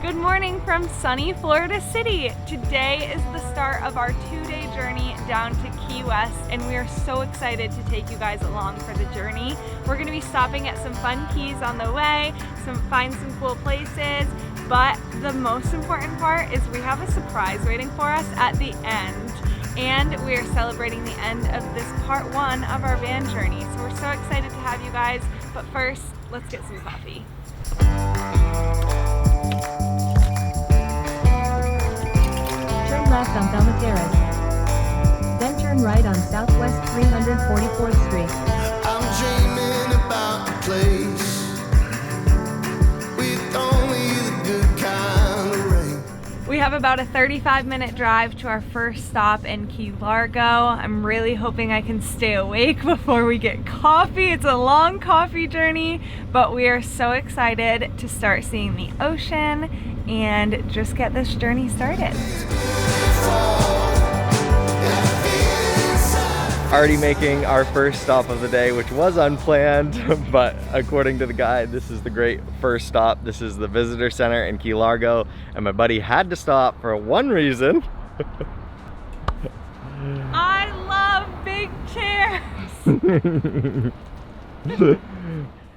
Good morning from sunny Florida City. Today is the start of our 2-day journey down to Key West, and we are so excited to take you guys along for the journey. We're going to be stopping at some fun keys on the way, find some cool places, but the most important part is we have a surprise waiting for us at the end, and we are celebrating the end of this part 1 of our van journey. So we're so excited to have you guys, but first, let's get some coffee. Turn left on Balmateras. Then turn right on Southwest 344th Street. I'm dreaming about the place with only the good kind of rain. We have about a 35-minute drive to our first stop in Key Largo. I'm really hoping I can stay awake before we get coffee. It's a long coffee journey, but we are so excited to start seeing the ocean and just get this journey started. Already making our first stop of the day, which was unplanned, but according to the guide, this is the great first stop. This is the visitor center in Key Largo, and my buddy had to stop for one reason. I love big chairs.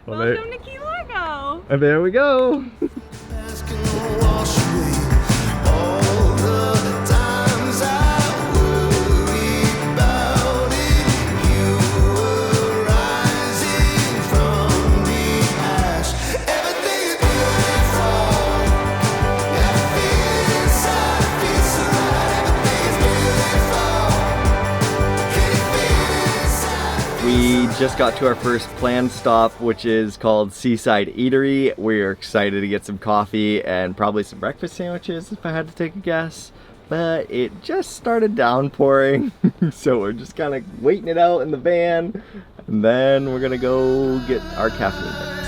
Welcome to Key Largo. And there we go. We just got to our first planned stop, which is called Seaside Eatery. We're excited to get some coffee and probably some breakfast sandwiches if I had to take a guess. But it just started downpouring, so we're just kind of waiting it out in the van, and then we're gonna go get our caffeine mix.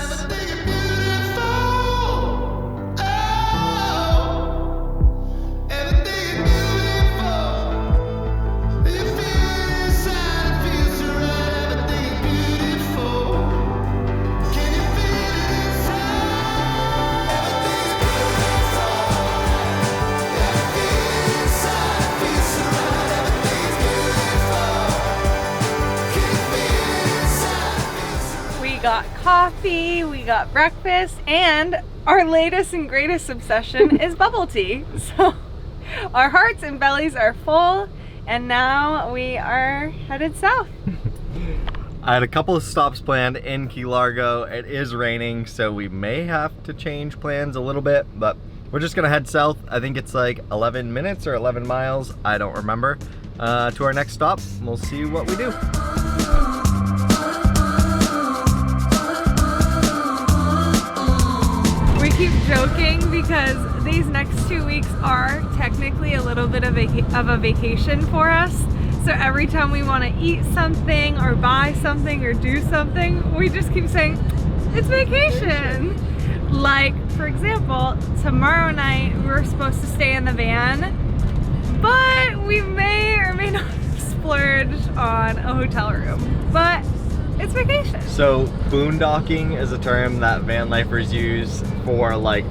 We got coffee, we got breakfast, and our latest and greatest obsession is bubble tea. So our hearts and bellies are full, and now we are headed south. I had a couple of stops planned in Key Largo. It is raining, so we may have to change plans a little bit, but we're just gonna head south. I think it's like 11 minutes or 11 miles, I don't remember, to our next stop. We'll see what we do. We keep joking because these next 2 weeks are technically a little bit of a vacation for us. So every time we want to eat something or buy something or do something, we just keep saying, it's vacation. Like, for example, tomorrow night we're supposed to stay in the van, but we may or may not splurge on a hotel room. But it's vacation. So boondocking is a term that van lifers use for like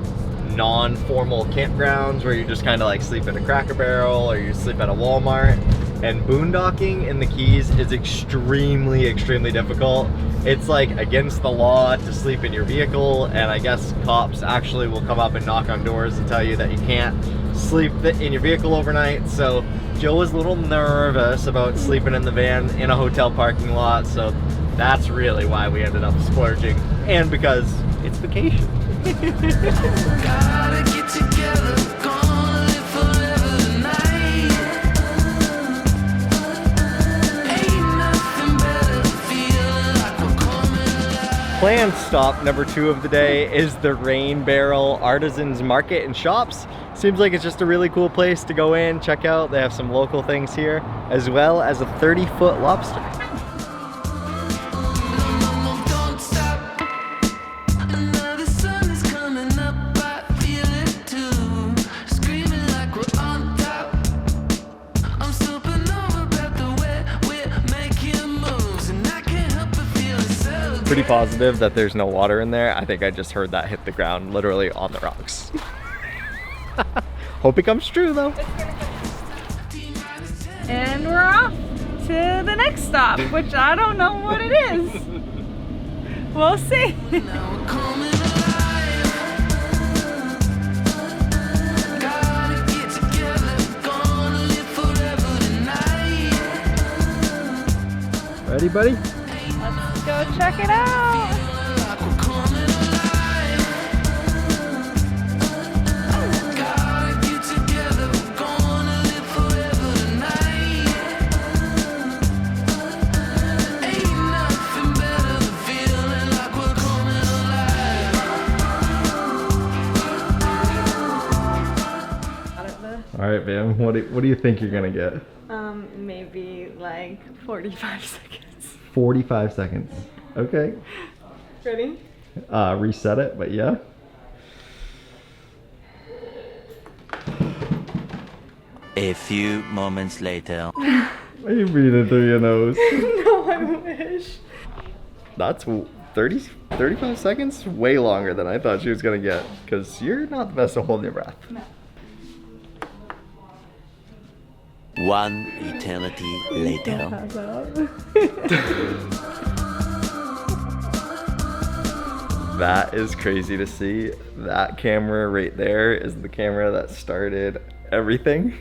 non-formal campgrounds where you just kind of like sleep in a Cracker Barrel or you sleep at a Walmart. And boondocking in the Keys is extremely, extremely difficult. It's like against the law to sleep in your vehicle, and I guess cops actually will come up and knock on doors and tell you that you can't sleep in your vehicle overnight. So Joe was a little nervous about sleeping in the van in a hotel parking lot, so that's really why we ended up splurging, and because it's vacation. Gotta get together, gonna live forever tonight. Ain't nothing better than feeling like we're coming alive. Planned stop number 2 of the day is the Rain Barrel Artisans Market and Shops. Seems like it's just a really cool place to go in, check out. They have some local things here, as well as a 30-foot lobster. Don't stop. Another sun is coming up, I feel it too. Screaming like we're on top. I'm stooping over at the way we're making moves, and I can't help but feel it so Pretty positive that there's no water in there. I think I just heard that hit the ground literally on the rocks. Hope it comes true though. And we're off to the next stop, which I don't know what it is. We'll see. Now we're coming alive. Gotta get together, gonna live forever tonight. Ready, buddy? Let's go check it out. Like we're coming alive. Gotta get together, we're gonna live forever tonight. Ain't nothing better than feeling like we're coming alive. Out of the, All right, Bam. What do you think you're gonna get? maybe like 45 seconds. 45 seconds. Okay. Ready? Reset it, but yeah. A few moments later. Why are you breathing through your nose? No, I wish. That's 35 seconds? Way longer than I thought she was gonna get. Because you're not the best at holding your breath. One eternity later. That is crazy to see. That camera right there is the camera that started everything.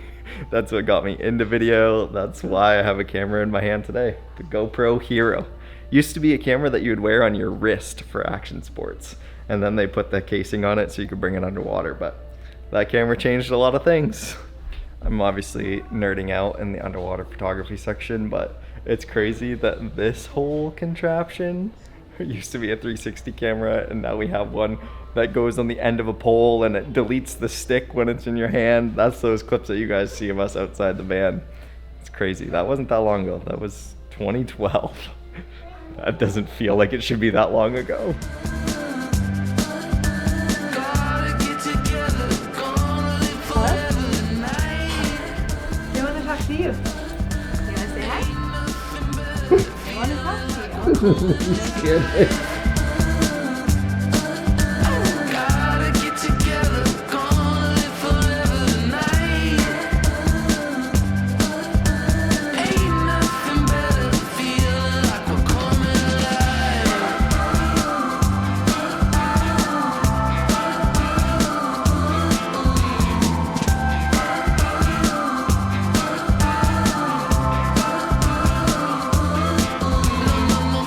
That's what got me into video. That's why I have a camera in my hand today. The GoPro Hero. Used to be a camera that you would wear on your wrist for action sports. And then they put the casing on it so you could bring it underwater. But that camera changed a lot of things. I'm obviously nerding out in the underwater photography section, but it's crazy that this whole contraption used to be a 360 camera, and now we have one that goes on the end of a pole and it deletes the stick when it's in your hand. That's those clips that you guys see of us outside the van. It's crazy. That wasn't that long ago. That was 2012. That doesn't feel like it should be that long ago. Gotta get together, gonna live forever tonight. They want to talk to you. You want to say hi? They want to talk to you. Gotta get together, gonna live forever tonight. Ain't nothing better than feeling like we're coming alive.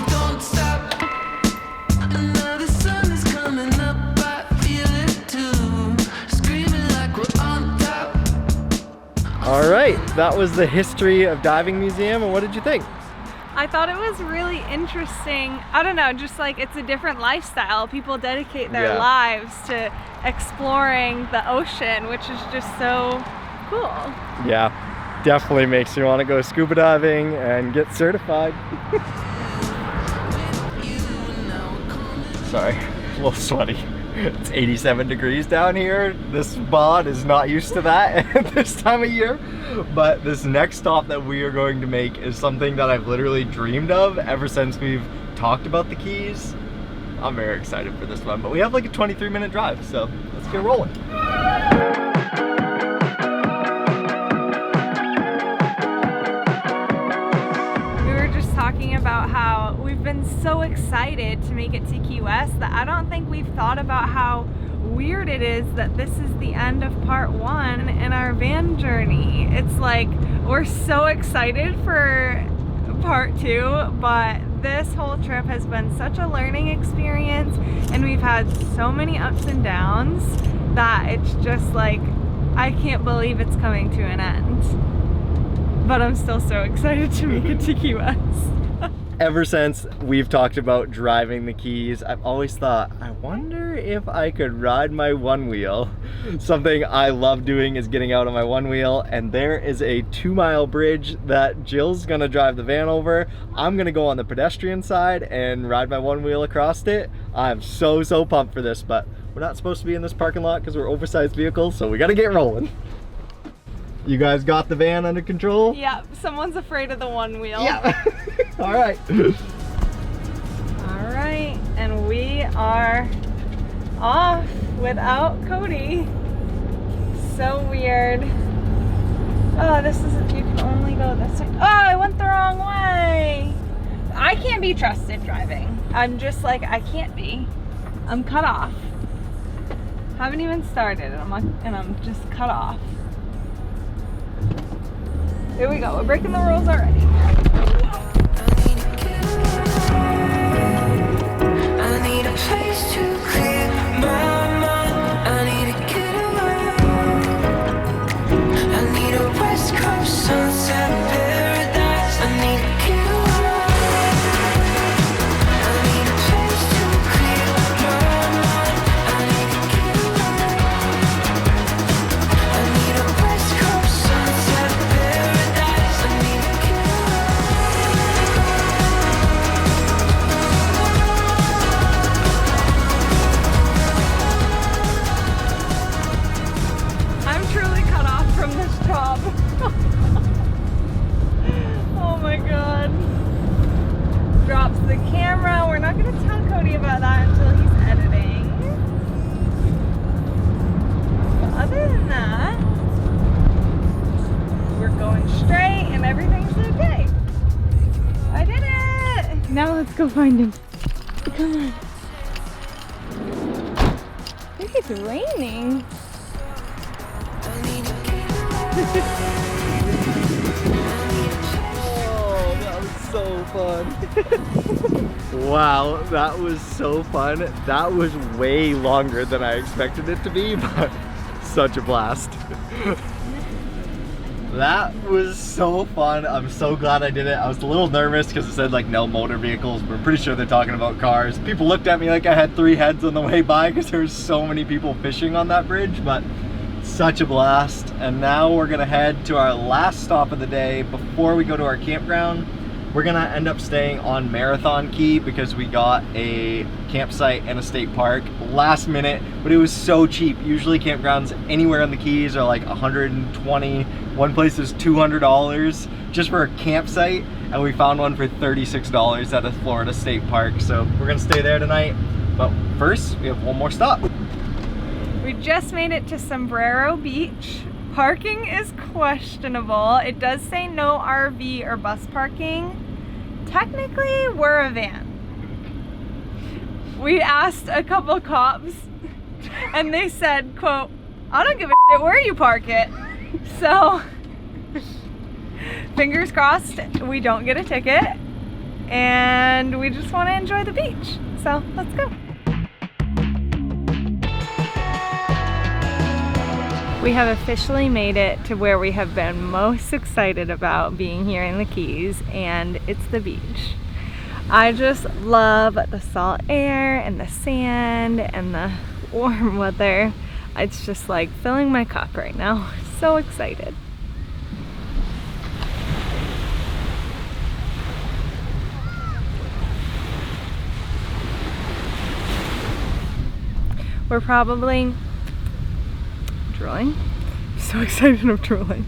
Don't stop. Another sun is coming up, I feel it too. Screaming like we're on top. All right, that was the history of diving museum, and what did you think? I thought it was really interesting. I don't know, just like it's a different lifestyle. People dedicate their Yeah. lives to exploring the ocean, which is just so cool. Yeah, definitely makes you want to go scuba diving and get certified. Sorry, a little sweaty. It's 87 degrees down here. This bod is not used to that at this time of year. But this next stop that we are going to make is something that I've literally dreamed of ever since we've talked about the Keys. I'm very excited for this one, but we have like a 23-minute drive, so let's get rolling. We were just talking about how we've been so excited to make it to Key West that I don't think we've thought about how weird it is that this is the end of part 1 in our van journey. It's like we're so excited for part 2, but this whole trip has been such a learning experience and we've had so many ups and downs that it's just like I can't believe it's coming to an end. But I'm still so excited to make it to Key West. Ever since we've talked about driving the Keys, I've always thought, I wonder if I could ride my one wheel. Something I love doing is getting out on my one wheel, and there is a 2-mile bridge that Jill's gonna drive the van over. I'm gonna go on the pedestrian side and ride my one wheel across it. I'm so pumped for this, but we're not supposed to be in this parking lot because we're oversized vehicles, so we gotta get rolling. You guys got the van under control? Yeah, someone's afraid of the one wheel. Yeah. All right. All right, and we are off without Cody. so weird. Oh, this is, you can only go this way. Oh, I went the wrong way. I can't be trusted driving. I'm just like, I can't be. I'm cut off. Haven't even started and I'm just cut off. Here we go, we're breaking the rules already. I need a place to clear my mind. I need to get away. I need a West Coast sunset paradise. I need to get away. I need a place to clear my mind. I need to get away. I need a West Coast sunset paradise. I need to get I'm truly cut off from this job. Oh my god. Drops the camera. We're not gonna tell Cody about that until he's editing. But other than that, we're going straight and everything's okay. I did it! Now let's go find him. Come on. I think it's raining. Oh, that was so fun. Wow, that was so fun. That was way longer than I expected it to be, but such a blast. That was so fun. I'm so glad I did it. I was a little nervous because it said like no motor vehicles, but I'm pretty sure they're talking about cars. People looked at me like I had 3 heads on the way by because there was so many people fishing on that bridge, but such a blast. And now we're gonna head to our last stop of the day before we go to our campground. We're gonna end up staying on Marathon Key because we got a campsite and a state park last minute, but it was so cheap. Usually campgrounds anywhere on the Keys are like 120. One place is $200 just for a campsite, and we found one for $36 at a Florida State Park. So we're gonna stay there tonight, but first we have one more stop. We just made it to Sombrero Beach. Parking is questionable. It does say no RV or bus parking. Technically, we're a van. We asked a couple cops and they said, quote, I don't give a shit where you park it. So, fingers crossed we don't get a ticket and we just want to enjoy the beach. So, let's go. We have officially made it to where we have been most excited about being here in the Keys, and it's the beach. I just love the salt air and the sand and the warm weather. It's just like filling my cup right now. So excited. We're probably drooling. I'm so excited I'm drooling.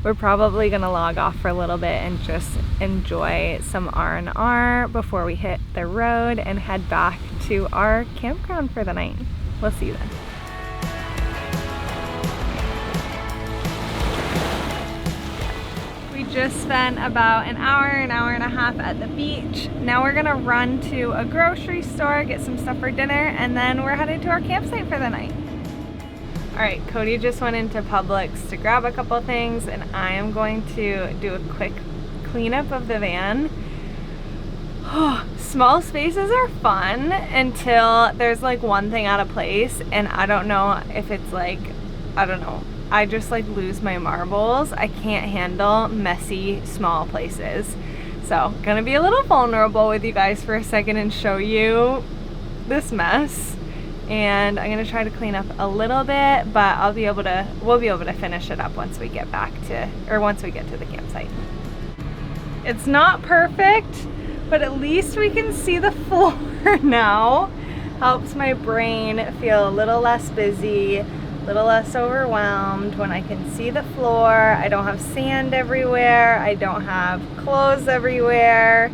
We're probably gonna log off for a little bit and just enjoy some R&R before we hit the road and head back to our campground for the night. We'll see you then. We just spent about an hour and a half at the beach. Now we're gonna run to a grocery store, get some stuff for dinner, and then we're headed to our campsite for the night. All right, Cody just went into Publix to grab a couple things, and I am going to do a quick cleanup of the van. Small spaces are fun until there's like one thing out of place, and I don't know if it's like, I don't know, I just like lose my marbles. I can't handle messy, small places. So, gonna be a little vulnerable with you guys for a second and show you this mess. And I'm gonna try to clean up a little bit, but we'll be able to finish it up once we get once we get to the campsite. It's not perfect, but at least we can see the floor now. Helps my brain feel a little less busy, a little less overwhelmed when I can see the floor. I don't have sand everywhere. I don't have clothes everywhere.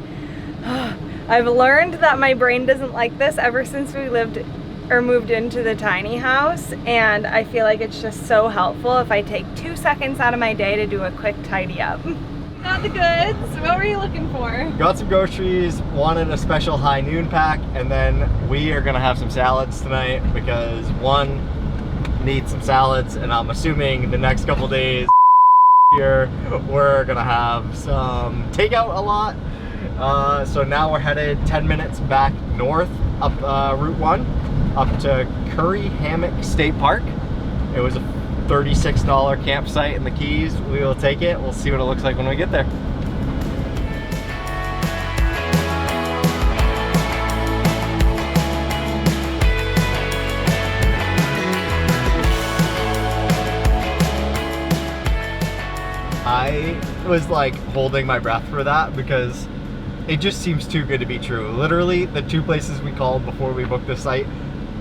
I've learned that my brain doesn't like this ever since we lived or moved into the tiny house, and I feel like it's just so helpful if I take 2 seconds out of my day to do a quick tidy up. Got the goods. What were you looking for? Got some groceries, wanted a special high noon pack, and then we are gonna have some salads tonight because one, need some salads, and I'm assuming the next couple days here we're gonna have some takeout a lot. So now we're headed 10 minutes back north up Route 1 up to Curry Hammock State Park. It was a $36 campsite in the Keys. We will take it. We'll see what it looks like when we get there. I was like holding my breath for that because it just seems too good to be true. Literally, the two places we called before we booked the site,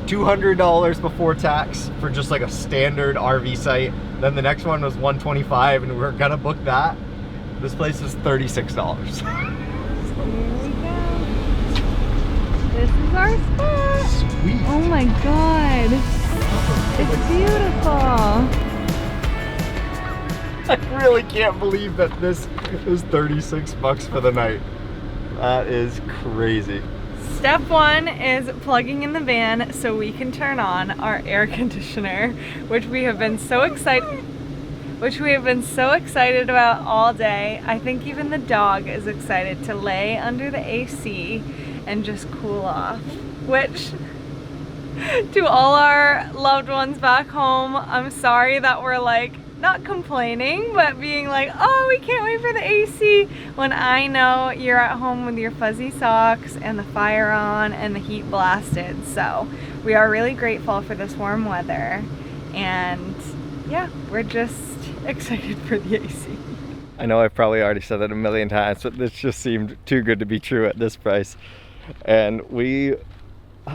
$200 before tax for just like a standard RV site. Then the next one was $125 and we were gonna book that. This place is $36. Here we go. This is our spot. Sweet. Oh my god. It's beautiful. I really can't believe that this is $36 for the night. That is crazy. Step one is plugging in the van so we can turn on our air conditioner, which we have been so excited about all day. I think even the dog is excited to lay under the AC and just cool off, which to all our loved ones back home, I'm sorry that we're like not complaining, but being like, oh, we can't wait for the AC, when I know you're at home with your fuzzy socks and the fire on and the heat blasted. So we are really grateful for this warm weather, and yeah, we're just excited for the AC. I know I've probably already said it a million times, but this just seemed too good to be true at this price. And we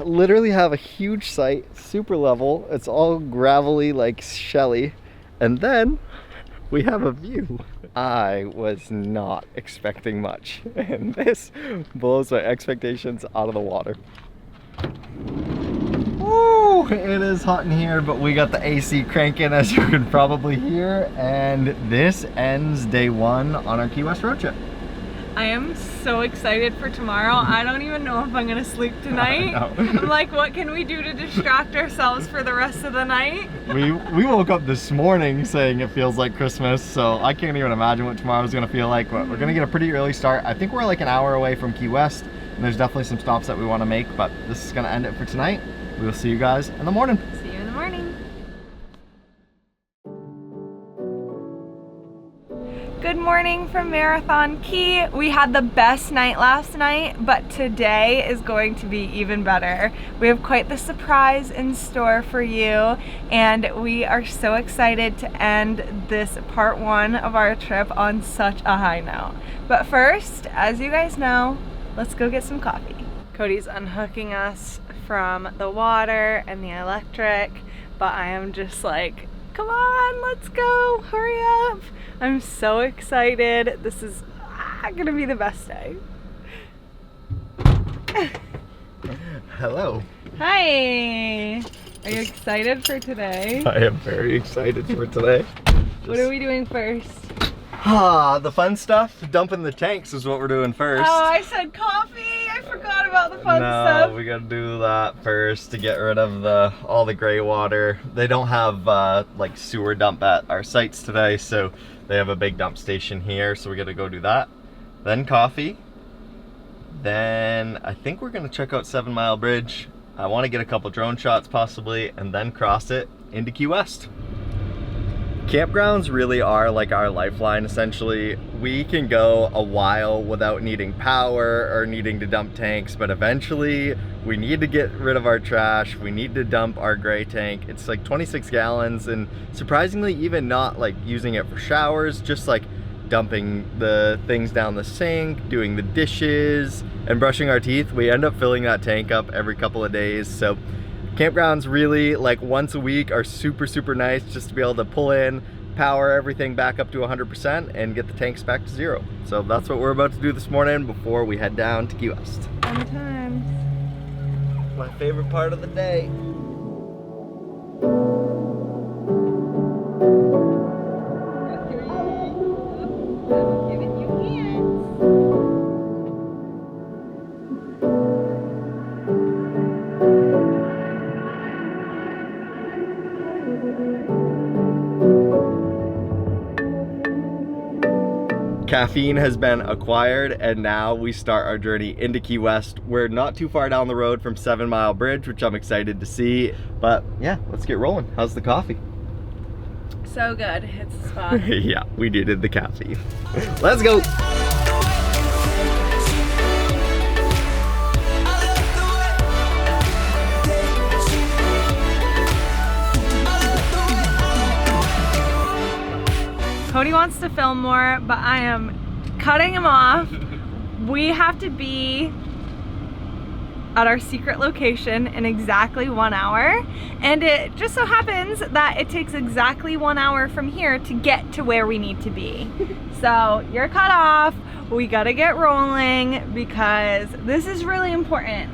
literally have a huge site, super level. It's all gravelly, like shelly. And then we have a view. I was not expecting much, and this blows my expectations out of the water. Woo! It is hot in here, but we got the AC cranking, as you can probably hear, and this ends day one on our Key West road trip. I am so excited for tomorrow. I don't even know if I'm gonna sleep tonight. I'm like, what can we do to distract ourselves for the rest of the night? We woke up this morning saying it feels like Christmas, so I can't even imagine what tomorrow's gonna feel like. But we're gonna get a pretty early start. I think we're like an hour away from Key West, and there's definitely some stops that we want to make, but this is gonna end it for tonight. We will see you guys in the morning. See you in the morning. Good morning from Marathon Key. We had the best night last night, but today is going to be even better. We have quite the surprise in store for you, and we are so excited to end this part one of our trip on such a high note. But first, as you guys know, let's go get some coffee. Cody's unhooking us from the water and the electric, but I am just like, come on, let's go, hurry up. I'm so excited. This is gonna be the best day. Hello. Hi. Are you excited for today? I am very excited for today. What are we doing first? The fun stuff. Dumping the tanks is what we're doing first. Oh, I said coffee. I forgot about the fun stuff. No, we gotta do that first to get rid of all the gray water. They don't have like sewer dump at our sites today, so they have a big dump station here, so we gotta go do that. Then coffee. Then I think we're gonna check out 7 Mile Bridge. I want to get a couple drone shots possibly, and then cross it into Key West. Campgrounds really are like our lifeline, essentially. We can go a while without needing power or needing to dump tanks, but eventually we need to get rid of our trash. We need to dump our gray tank. It's like 26 gallons, and surprisingly even not like using it for showers, just like dumping the things down the sink, doing the dishes, and brushing our teeth. We end up filling that tank up every couple of days. So campgrounds really, like once a week, are super nice just to be able to pull in, power everything back up to 100% and get the tanks back to 0. So that's what we're about to do this morning before we head down to Key West. Fun times. My favorite part of the day. Caffeine has been acquired, and now we start our journey into Key West. We're not too far down the road from 7 Mile Bridge, which I'm excited to see. But yeah, let's get rolling. How's the coffee? So good, it's the spot. Yeah, we needed the caffeine. Let's go. Cody wants to film more, but I am cutting him off. We have to be at our secret location in exactly 1 hour, and it just so happens that it takes exactly 1 hour from here to get to where we need to be. So you're cut off. We gotta get rolling because this is really important.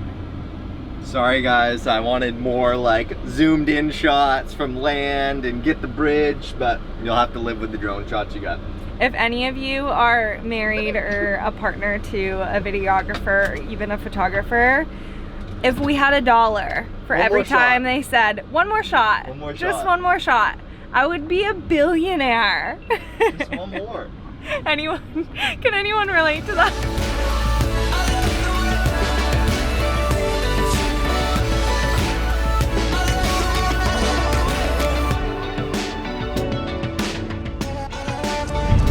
Sorry guys, I wanted more like zoomed in shots from land and get the bridge, but you'll have to live with the drone shots you got. If any of you are married or a partner to a videographer or even a photographer, if we had $1 for every time they said, one more shot, just one more shot, I would be a billionaire. Just one more. Can anyone relate to that?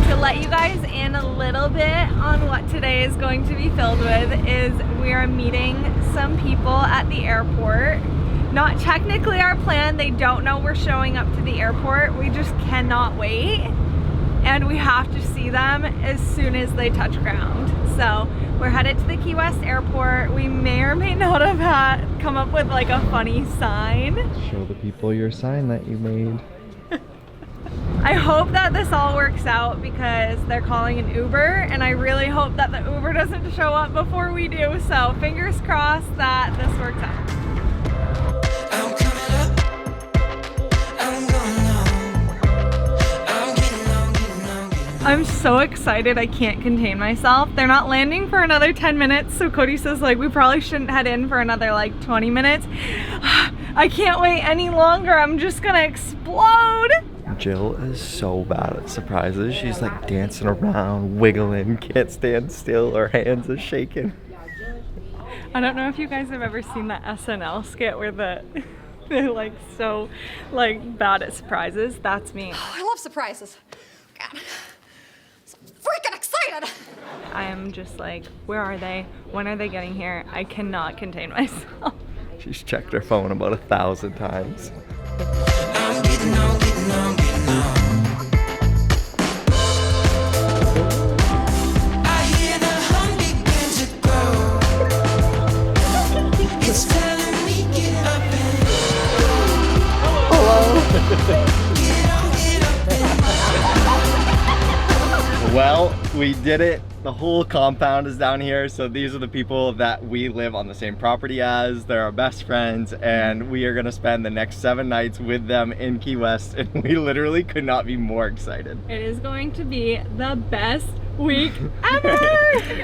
To let you guys in a little bit on what today is going to be filled with is we are meeting some people at the airport. Not technically our plan, they don't know we're showing up to the airport. We just cannot wait, and we have to see them as soon as they touch ground. So we're headed to the Key West airport. We may or may not have come up with like a funny sign. Show the people your sign that you made. I hope that this all works out because they're calling an Uber, and I really hope that the Uber doesn't show up before we do. So fingers crossed that this works out. I'm coming up. I'm going on. I'm getting on, getting on, getting on. I'm so excited, I can't contain myself. They're not landing for another 10 minutes, so Cody says like we probably shouldn't head in for another like 20 minutes. I can't wait any longer. I'm just gonna explode. Jill is so bad at surprises. She's like dancing around, wiggling, can't stand still, her hands are shaking. I don't know if you guys have ever seen that SNL skit where they're like so like bad at surprises. That's me. Oh, I love surprises. God, so freaking excited. I am just like, where are they? When are they getting here? I cannot contain myself. She's checked her phone about 1,000 times. I'm getting on, getting on, getting on. I hear the hum begin to grow. It's telling me get up and get up and Well, we did it. The whole compound is down here, so these are the people that we live on the same property as. They're our best friends, and we are gonna spend the next 7 nights with them in Key West, and we literally could not be more excited. It is going to be the best week ever.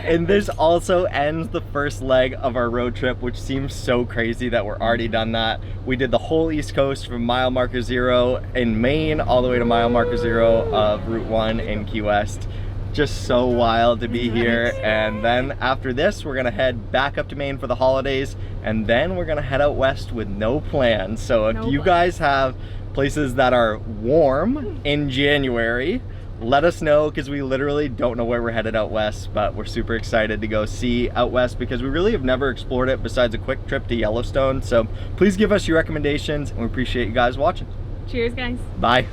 And this also ends the first leg of our road trip, which seems so crazy that we're already done that. We did the whole East Coast from mile marker 0 in Maine all the way to mile marker 0 of Route 1 in Key West. Just so wild to be here. And then after this, we're gonna head back up to Maine for the holidays, and then we're gonna head out west with no plans. So if you guys have places that are warm in January, let us know, because we literally don't know where we're headed out west, but we're super excited to go see out west because we really have never explored it besides a quick trip to Yellowstone. So please give us your recommendations, and we appreciate you guys watching. Cheers, guys. Bye.